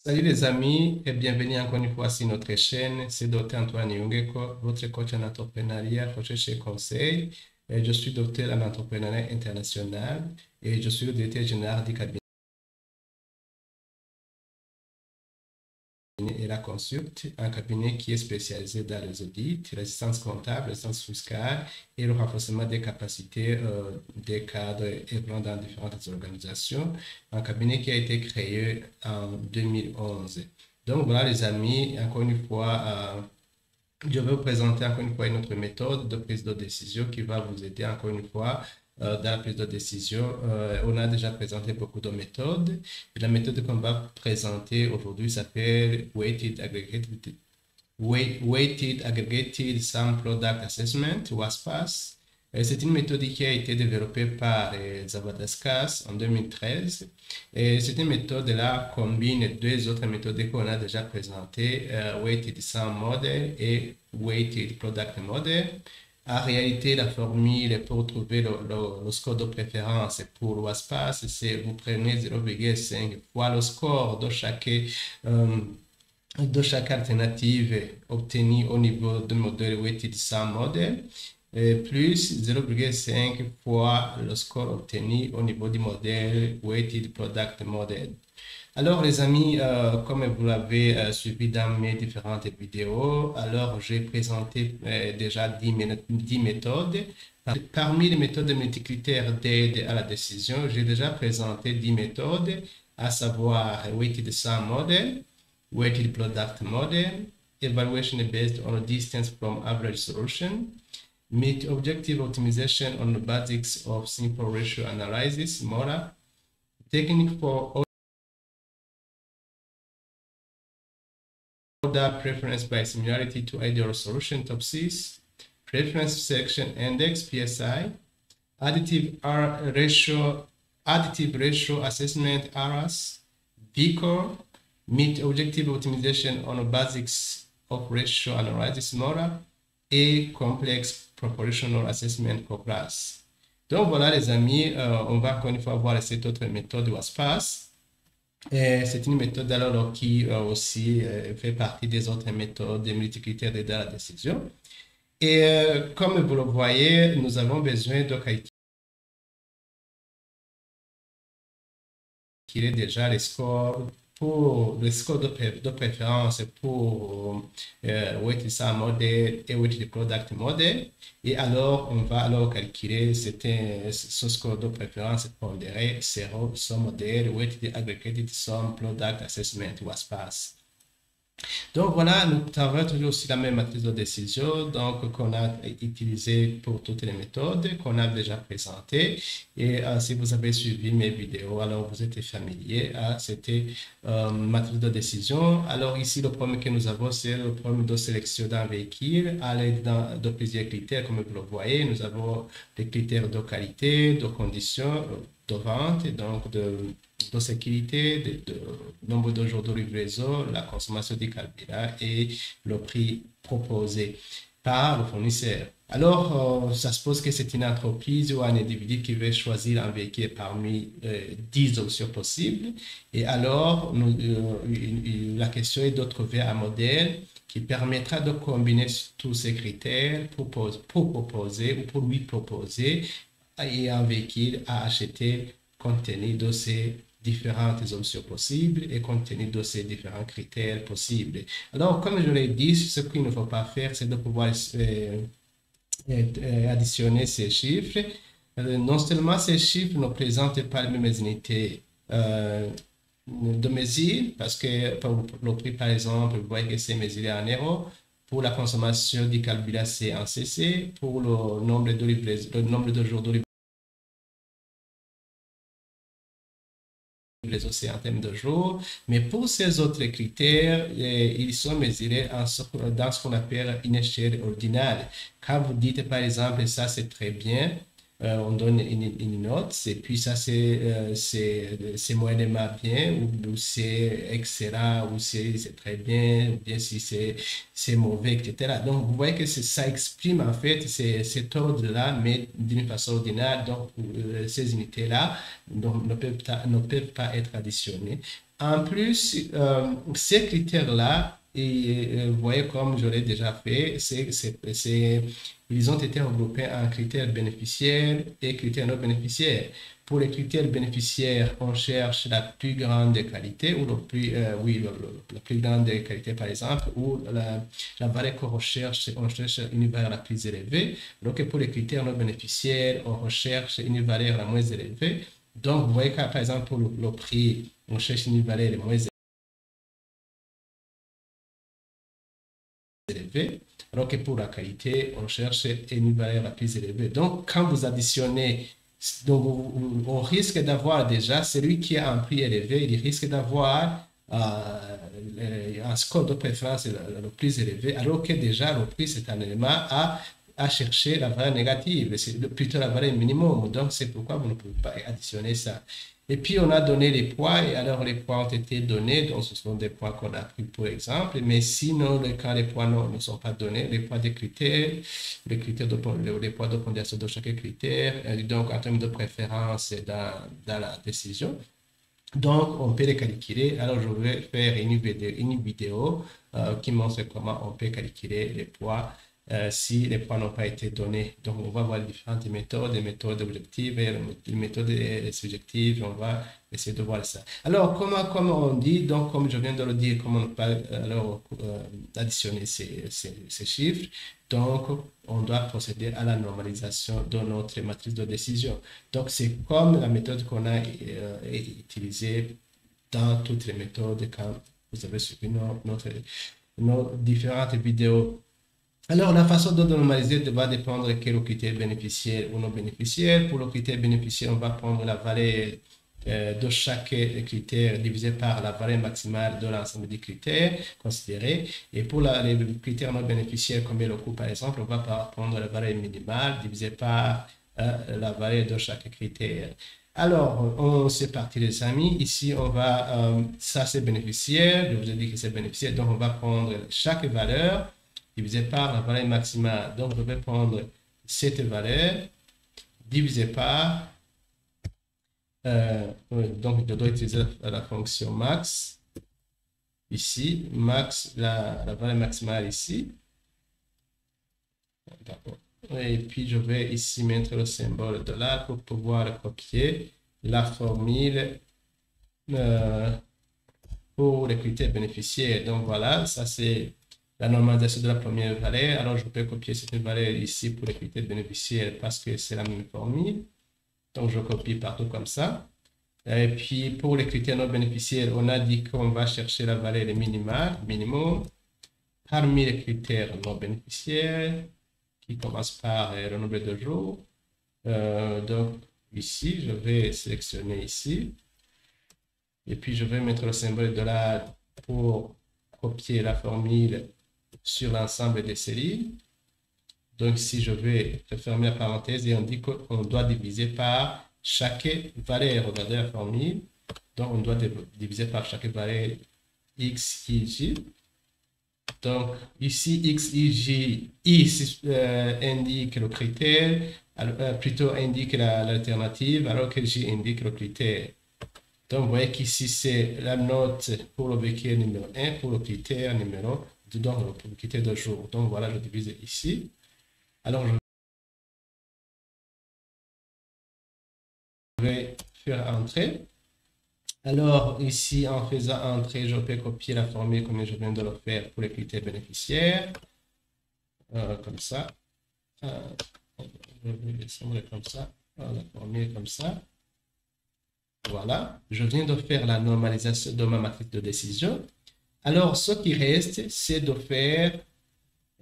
Salut les amis et bienvenue encore une fois sur notre chaîne. C'est Dr Antoine Yungeko, votre coach en entrepreneuriat, coach chez Conseil. Et je suis docteur en entrepreneuriat international et je suis le directeur général du cabinet et la Consult, un cabinet qui est spécialisé dans les audits, l'assistance comptable, l'assistance fiscale et le renforcement des capacités des cadres œuvrant dans différentes organisations. Un cabinet qui a été créé en 2011. Donc voilà les amis, encore une fois, je vais vous présenter encore une fois une autre méthode de prise de décision qui va vous aider encore une fois dans la prise de décision. On a déjà présenté beaucoup de méthodes. Et la méthode qu'on va présenter aujourd'hui s'appelle Weighted Aggregated Sum Product Assessment, WASPAS. C'est une méthode qui a été développée par Zabadaskas en 2013. Et cette méthode-là combine deux autres méthodes qu'on a déjà présentées, Weighted Sum Model et Weighted Product Model. En réalité, la formule pour trouver le score de préférence pour WASPAS, c'est vous prenez 0,5 fois le score de chaque alternative obtenue au niveau du modèle Weighted Sum Model, plus 0,5 fois le score obtenu au niveau du modèle Weighted Product Model. Alors les amis, comme vous l'avez suivi dans mes différentes vidéos, alors j'ai présenté déjà 10 méthodes. Parmi les méthodes multicritères d'aide à la décision, j'ai déjà présenté 10 méthodes, à savoir Weighted Sum Model, Weighted Product Model, Evaluation based on a distance from average solution, Meet Objective Optimization on the Basics of Simple Ratio Analysis, MORA, Technique for Order Preference by Similarity to Ideal Solution, TOPSIS, Preference Selection Index, PSI, Additive Ratio Assessment, ARAS, VCOR, Meet Objective Optimization on the Basics of Ratio Analysis, MORA, et Complex Proportional Assessment, COPLAS. Donc voilà les amis, on va encore une fois voir cette autre méthode WASPAS. C'est une méthode alors qui aussi fait partie des autres méthodes des multicritères d'aide à la décision. Et comme vous le voyez, nous avons besoin de calculer déjà les scores pour le score de préférence pour Weighted Sum Model et Weighted Product Model. Et alors, on va alors calculer ce score de préférence pondéré 0 Sum Model, Weighted Aggregated Sum Product Assessment, WASPAS. Donc voilà, nous travaillons toujours aussi la même matrice de décision donc qu'on a utilisée pour toutes les méthodes qu'on a déjà présentées. Et si vous avez suivi mes vidéos, alors vous êtes familier à cette matrice de décision. Alors ici, le problème que nous avons, c'est le problème de sélection d'un véhicule à l'aide de plusieurs critères, comme vous le voyez. Nous avons des critères de qualité, de conditions, de vente, donc de sécurité, de nombre de jours de livraison, la consommation du carburant et le prix proposé par le fournisseur. Alors, ça suppose que c'est une entreprise ou un individu qui veut choisir un véhicule parmi 10 options possibles. Et alors, la question est de trouver un modèle qui permettra de combiner tous ces critères pour proposer ou pour lui proposer un véhicule à acheter compte tenu de ces différentes options possibles et compte tenu de ces différents critères possibles. Alors, comme je l'ai dit, ce qu'il ne faut pas faire, c'est de pouvoir additionner ces chiffres. Non seulement ces chiffres ne présentent pas les mêmes unités de mesure, parce que pour le prix, par exemple, vous voyez que c'est mesuré en euros. Pour la consommation du carburant, c'est en CC. Pour le nombre de jours de livraison, c'est en termes de jours. Mais pour ces autres critères, ils sont mesurés dans ce qu'on appelle une échelle ordinale. Quand vous dites, par exemple, ça c'est très bien, on donne une note, et puis ça c'est moyennement bien, ou c'est excellent, ou c'est très bien, ou bien si c'est mauvais, etc. Donc vous voyez que ça exprime en fait cet ordre-là, mais d'une façon ordinaire. Donc ces unités-là ne peuvent pas être additionnées En plus, ces critères-là, et vous voyez comme je l'ai déjà fait, ils ont été regroupés en critères bénéficiaires et critères non bénéficiaires. Pour les critères bénéficiaires, on cherche la plus grande qualité ou la plus grande qualité par exemple, ou la valeur qu'on recherche, on cherche une valeur la plus élevée. Donc pour les critères non bénéficiaires, on recherche une valeur la moins élevée. Donc vous voyez que par exemple pour le prix, on cherche une valeur la moins élevée, alors que pour la qualité, on cherche une valeur la plus élevée. Donc, quand vous additionnez, donc, on risque d'avoir déjà celui qui a un prix élevé, il risque d'avoir un score de préférence le plus élevé, alors que déjà le prix, c'est un élément à chercher la valeur négative, c'est plutôt la valeur minimum. Donc, c'est pourquoi vous ne pouvez pas additionner ça. Et puis, on a donné les poids, et alors les poids ont été donnés, donc ce sont des poids qu'on a pris pour exemple, mais sinon, quand les poids ne sont pas donnés, les poids des critères, les poids de pondération de chaque critère, donc en termes de préférence dans la décision. Donc, on peut les calculer. Alors, je vais faire une vidéo qui montre comment on peut calculer les poids si les poids n'ont pas été donnés. Donc, on va voir différentes méthodes, des méthodes objectives et les méthodes subjectives. On va essayer de voir ça. Alors, comment on dit, donc, comme je viens de le dire, comment on peut additionner ces chiffres. Donc, on doit procéder à la normalisation de notre matrice de décision. Donc, c'est comme la méthode qu'on a utilisée dans toutes les méthodes quand vous avez suivi nos différentes vidéos. Alors, la façon de normaliser va dépendre de quel critère bénéficiaire ou non bénéficiaire. Pour le critère bénéficiaire, on va prendre la valeur de chaque critère divisé par la valeur maximale de l'ensemble des critères considérés. Et pour les critères non bénéficiaires, comme le coût par exemple, on va prendre la valeur minimale divisée par la valeur de chaque critère. Alors, c'est parti les amis. Ici, on va, ça c'est bénéficiaire. Je vous ai dit que c'est bénéficiaire. Donc, on va prendre chaque valeur divisé par la valeur maximale. Donc, je vais prendre cette valeur divisé par donc, je dois utiliser la fonction max. Ici, max, la valeur maximale ici. Et puis, je vais ici mettre le symbole de là pour pouvoir copier la formule pour les critères bénéficiaires. Donc, voilà, ça c'est la normalisation de la première valeur. Alors, je peux copier cette valeur ici pour les critères bénéficiaires parce que c'est la même formule. Donc, je copie partout comme ça. Et puis, pour les critères non bénéficiaires, on a dit qu'on va chercher la valeur minimum, parmi les critères non bénéficiaires, qui commence par le nombre de jours. Donc, ici, je vais sélectionner ici. Et puis, je vais mettre le symbole de $, pour copier la formule sur l'ensemble des séries. Donc, si je vais fermer la parenthèse et on dit qu'on doit diviser par chaque valeur, regardez la formule. Donc, on doit diviser par chaque valeur x, y, j. Donc, ici, x, y, j, indique le critère, plutôt indique l'alternative, alors que j indique le critère. Donc, vous voyez qu'ici, c'est la note pour le vecteur numéro 1, pour le critère numéro 2, donc pour le critère de jour. Donc, voilà, je divise ici. Alors, je vais faire entrer. Alors, ici, en faisant entrer, je peux copier la formule comme je viens de le faire pour les critères bénéficiaires. Comme ça. Je vais descendre comme ça. La formule comme ça. Voilà. Je viens de faire la normalisation de ma matrice de décision. Alors, ce qui reste, c'est de faire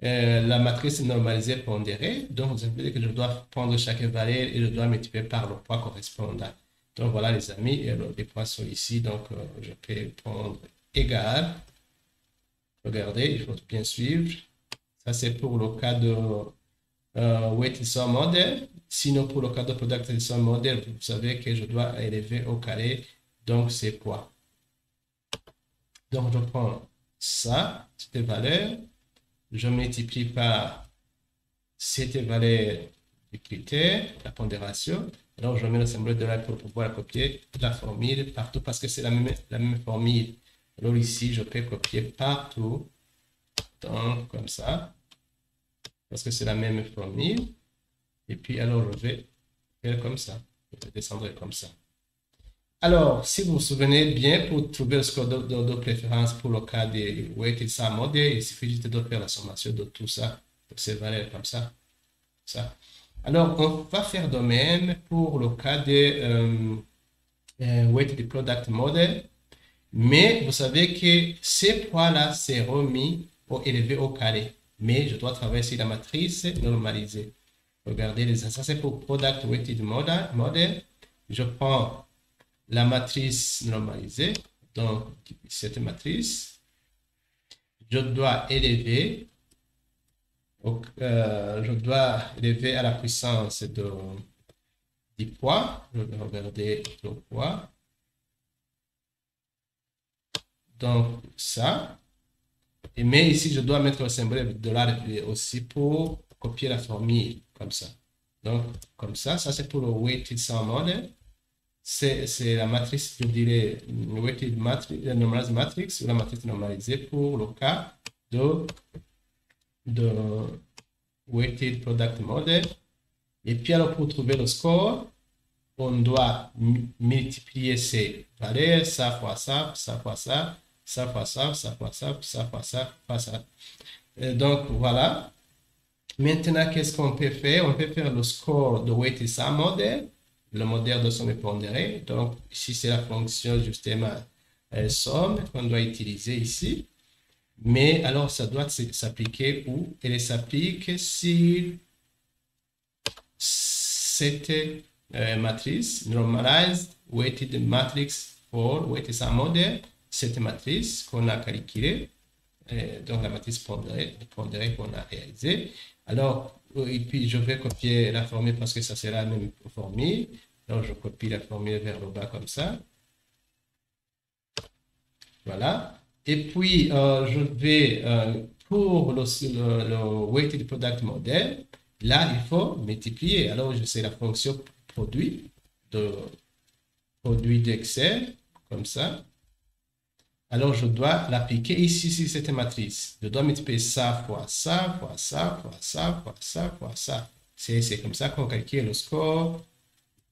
la matrice normalisée pondérée. Donc, ça veut dire que je dois prendre chaque valeur et je dois multiplier par le poids correspondant. Donc, voilà les amis, les poids sont ici. Donc, je peux prendre égal. Regardez, il faut bien suivre. Ça, c'est pour le cas de weight sum model. Sinon, pour le cas de product sum model, vous savez que je dois élever au carré. Donc, c'est poids. Donc, je prends ça, cette valeur. Je multiplie par cette valeur du critère, la pondération. Alors, je mets le symbole de là pour pouvoir copier la formule partout parce que c'est la même formule. Alors ici, je peux copier partout. Donc, comme ça. Parce que c'est la même formule. Et puis, alors, je vais faire comme ça. Je vais descendre comme ça. Alors, si vous vous souvenez bien, pour trouver le score de préférence pour le cas de weighted sum model, il suffit juste de faire la sommation de tout ça, de ces valeurs comme ça. Alors, on va faire de même pour le cas de weighted product model, mais vous savez que ces poids-là, c'est remis ou élevé au carré. Mais je dois travailler sur la matrice normalisée. Regardez, ça c'est pour product weighted model. Je prends la matrice normalisée, donc cette matrice, je dois élever à la puissance du poids. Je vais regarder le poids. Donc ça. Mais ici, je dois mettre le symbole de $, aussi pour copier la formule, comme ça. Donc, comme ça c'est pour le weighted sum model. C'est la matrice, je dirais, weighted normalized matrix ou la matrice normalisée pour le cas de weighted product model. Et puis, alors, pour trouver le score, on doit multiplier ces valeurs, ça fois ça, ça fois ça, ça fois ça, ça fois ça, ça fois ça, fois ça. Donc, voilà. Maintenant, qu'est-ce qu'on peut faire? On peut faire le score de weighted sum model, le modèle de somme pondérée. Donc, ici, c'est la fonction, justement, somme qu'on doit utiliser ici. Mais alors, ça doit s'appliquer où? Elle s'applique sur cette matrice, normalized weighted matrix for weighted sum model, cette matrice qu'on a calculée, donc la matrice pondérée qu'on a réalisée. Alors, et puis je vais copier la formule parce que ça sera la même formule. Donc, je copie la formule vers le bas comme ça. Voilà. Et puis, je vais, pour le weighted product model, là, il faut multiplier. Alors, je sais la fonction produit d'Excel, comme ça. Alors, je dois l'appliquer ici sur cette matrice. Je dois multiplier ça fois ça, fois ça, fois ça, fois ça, fois ça. C'est comme ça qu'on calcule le score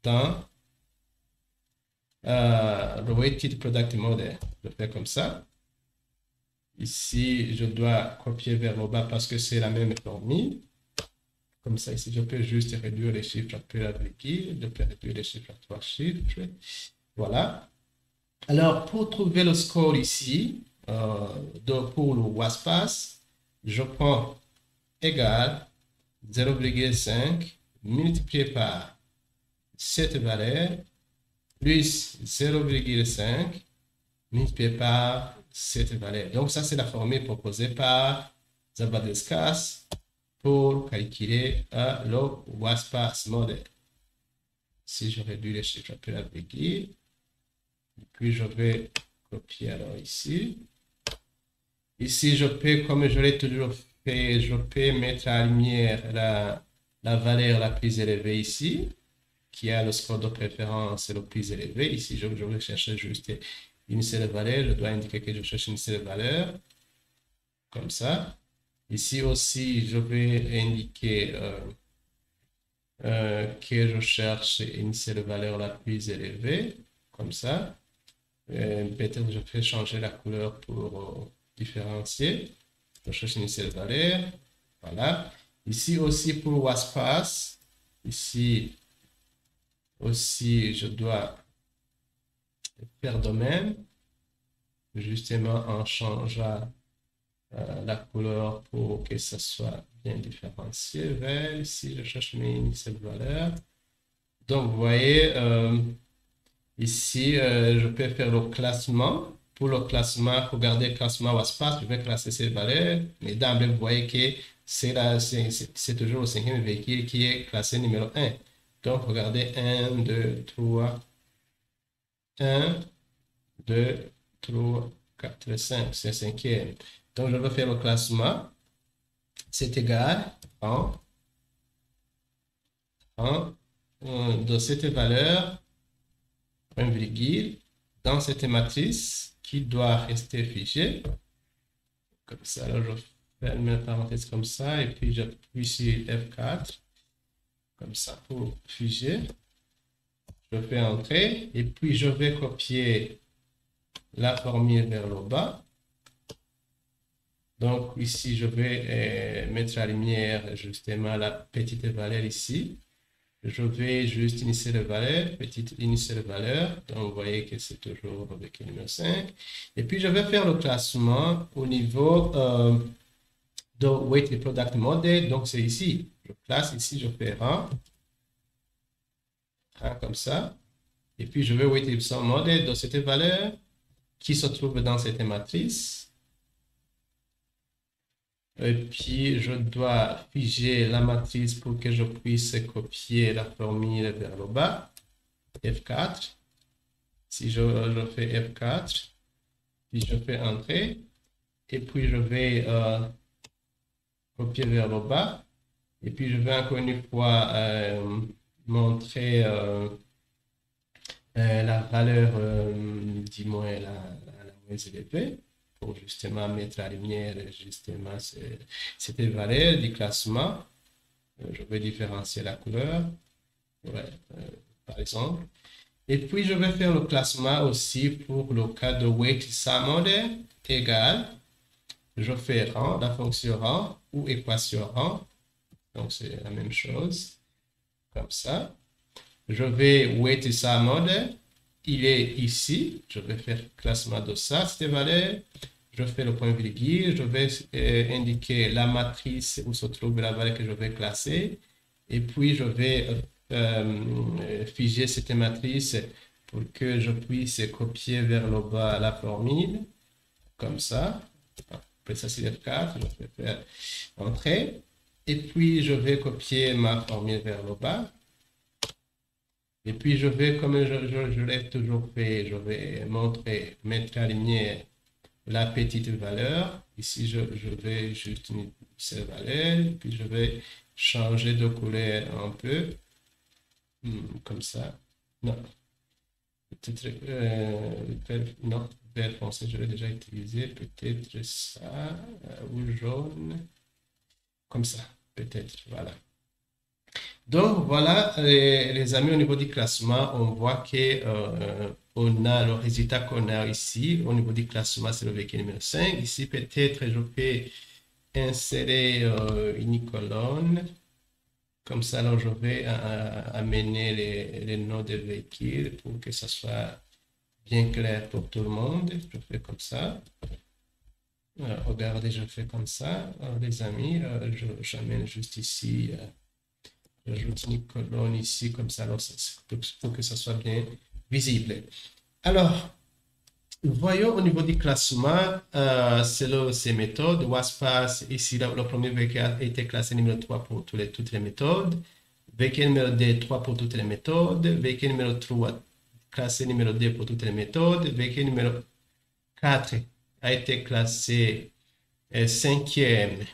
dans le weighted product model. Je fais comme ça. Ici, je dois copier vers le bas parce que c'est la même formule. Comme ça, ici, je peux juste réduire les chiffres à peu à virgule, je peux réduire les chiffres à 3 chiffres. Voilà. Alors, pour trouver le score ici, pour le WASPAS, je prends égal 0,5 multiplié par cette valeur plus 0,5 multiplié par cette valeur. Donc, ça, c'est la formule proposée par Zabadeskas pour calculer le WASPAS model. Si je réduis les chiffres à la virgule, puis je vais copier alors ici. Ici, je peux, comme je l'ai toujours fait, je peux mettre à la lumière la valeur la plus élevée ici, qui a le score de préférence le plus élevé. Ici, je vais chercher juste une seule valeur. Je dois indiquer que je cherche une seule valeur. Comme ça. Ici aussi, je vais indiquer que je cherche une seule valeur la plus élevée. Comme ça. Peut-être je peux changer la couleur pour différencier. Je cherche une seule valeur. Voilà. Ici aussi pour WASPAS. Ici aussi, je dois faire de même. Justement en changeant la couleur pour que ça soit bien différencié. Vert, ici, je cherche une seule valeur. Donc, vous voyez, ici, je peux faire le classement. Pour le classement, pour garder le classement WASPAS, je vais classer ces valeurs. Mais d'emblée, vous voyez que c'est toujours le 5e véhicule qui est classé numéro 1. Donc, regardez 1, 2, 3, 1, 2, 3, 4, 5. C'est le 5e. Donc, je vais faire le classement. C'est égal en de cette valeur, point virgule, dans cette matrice qui doit rester figée. Comme ça, alors je ferme la parenthèse comme ça, et puis j'appuie sur F4, comme ça pour figer. Je fais entrer, et puis je vais copier la formule vers le bas. Donc ici, je vais mettre la lumière justement la petite valeur ici. Je vais juste initier la valeur, petite initier la valeur. Donc vous voyez que c'est toujours avec le numéro 5. Et puis je vais faire le classement au niveau de Weighted Product Model. Donc c'est ici. Je place ici, je fais rang comme ça. Et puis je vais Weighted Sum Model de cette valeur qui se trouve dans cette matrice. Et puis, je dois figer la matrice pour que je puisse copier la formule vers le bas. F4. Si je fais F4, puis je fais entrer. Et puis, je vais copier vers le bas. Et puis, je vais encore une fois montrer la valeur, dis-moi, la moins élevée. Pour justement mettre la lumière, justement, cette valeur du classement. Je vais différencier la couleur, ouais, par exemple. Et puis, je vais faire le classement aussi pour le cas de Weighted Sum Model égal. Je fais rang, la fonction rang ou équation rang. Donc, c'est la même chose, comme ça. Je vais Weighted Sum Model. Il est ici. Je vais faire classement de ça, cette valeur. Je fais le point virgule, je vais indiquer la matrice où se trouve la valeur que je vais classer. Et puis, je vais figer cette matrice pour que je puisse copier vers le bas la formule, comme ça. Après ça, c'est F4, je vais faire entrer. Et puis, je vais copier ma formule vers le bas. Et puis, je vais, comme je l'ai toujours fait, je vais montrer, mettre la lumière la petite valeur. Ici, je vais juste une cette valeur, puis je vais changer de couleur un peu, comme ça. Non, peut-être, non, vert foncé, je l'ai déjà utilisé, peut-être ça, ou jaune, comme ça, peut-être, voilà. Donc, voilà, les amis, au niveau du classement, on voit que on a le résultat qu'on a ici. Au niveau du classement, c'est le véhicule numéro 5. Ici, peut-être, je peux insérer une colonne. Comme ça, alors, je vais amener les noms des véhicules pour que ça soit bien clair pour tout le monde. Je fais comme ça. Regardez, je fais comme ça. Alors, les amis, j'amène juste ici... J'ajoute une colonne ici, comme ça, alors, pour que ça soit bien visible. Alors, voyons au niveau du classement, selon ces méthodes, WASPAS, ici, le premier véhicule a été classé numéro 3 pour toutes les méthodes, véhicule numéro 2, 3 pour toutes les méthodes, véhicule numéro 3, classé numéro 2 pour toutes les méthodes, véhicule numéro 4 a été classé 5e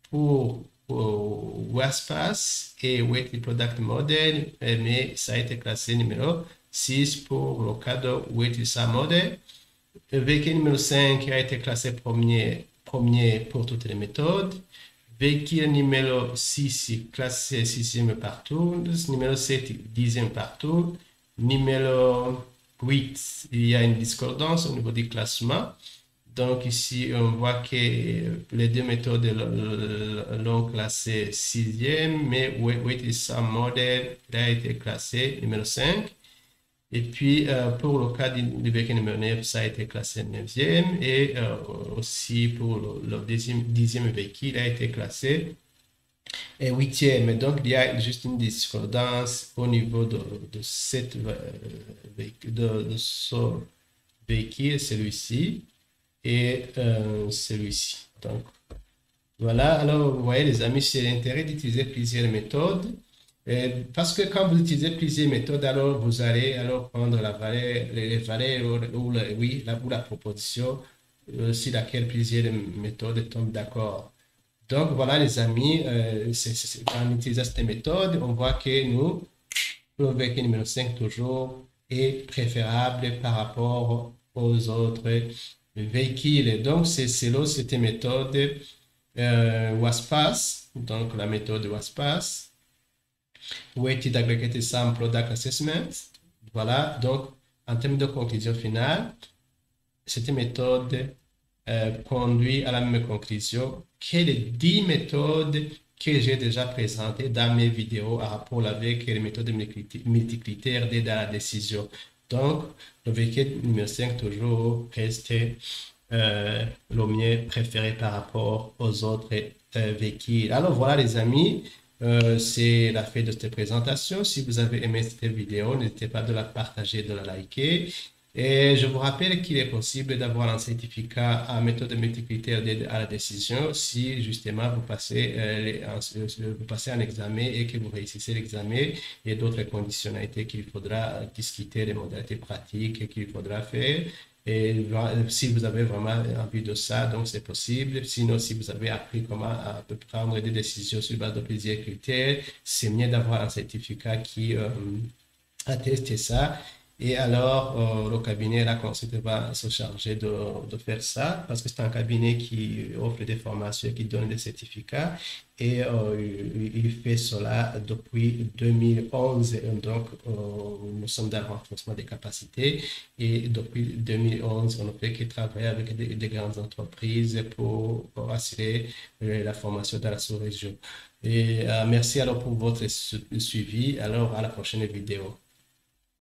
pour WASPAS et Weighted Product Model, mais ça a été classé numéro 6 pour le cas de Weighted Sum Model. Le véhicule numéro 5 a été classé premier pour toutes les méthodes. Véhicule numéro 6 classé 6e partout. Numéro 7, 10e partout. Numéro 8, il y a une discordance au niveau du classement. Donc ici, on voit que les deux méthodes l'ont classé 6e, mais Weighted Sum Model a été classé numéro 5. Et puis, pour le cas du véhicule numéro 9, ça a été classé 9e. Et aussi pour le 10e véhicule, a été classé 8e. Donc, il y a juste une discordance au niveau de ce véhicule, celui-ci et celui-ci. Donc, voilà. Alors, vous voyez, les amis, c'est l'intérêt d'utiliser plusieurs méthodes. Parce que quand vous utilisez plusieurs méthodes, alors vous allez alors prendre la valeur, les valeurs ou la proposition sur laquelle plusieurs méthodes tombent d'accord. Donc, voilà, les amis, en utilisant cette méthode, on voit que nous le véhicule numéro 5 toujours est préférable par rapport aux autres véhicules. Donc, c'est selon cette méthode WASPAS, donc la méthode WASPAS, Weighted Aggregated Sum Product Assessment. Voilà, donc en termes de conclusion finale, cette méthode conduit à la même conclusion que les 10 méthodes que j'ai déjà présentées dans mes vidéos à rapport avec les méthodes multicritères d'aide à la décision. Donc, le véhicule numéro 5 toujours reste le mieux préféré par rapport aux autres véhicules. Alors voilà les amis, c'est la fin de cette présentation. Si vous avez aimé cette vidéo, n'hésitez pas de la partager, de la liker. Et je vous rappelle qu'il est possible d'avoir un certificat en méthode multicritère d'aide à la décision si justement vous passez un examen et que vous réussissez l'examen et d'autres conditionnalités qu'il faudra discuter, les modalités pratiques qu'il faudra faire. Et si vous avez vraiment envie de ça, donc c'est possible. Sinon, si vous avez appris comment prendre des décisions sur base de plusieurs critères, c'est mieux d'avoir un certificat qui atteste ça. Et alors, le cabinet là, va se charger de faire ça parce que c'est un cabinet qui offre des formations, qui donne des certificats et il fait cela depuis 2011. Et donc, nous sommes dans le renforcement des capacités et depuis 2011, on ne fait que travailler avec des grandes entreprises pour assurer la formation dans la sous-région. Et merci alors pour votre suivi. Alors, à la prochaine vidéo.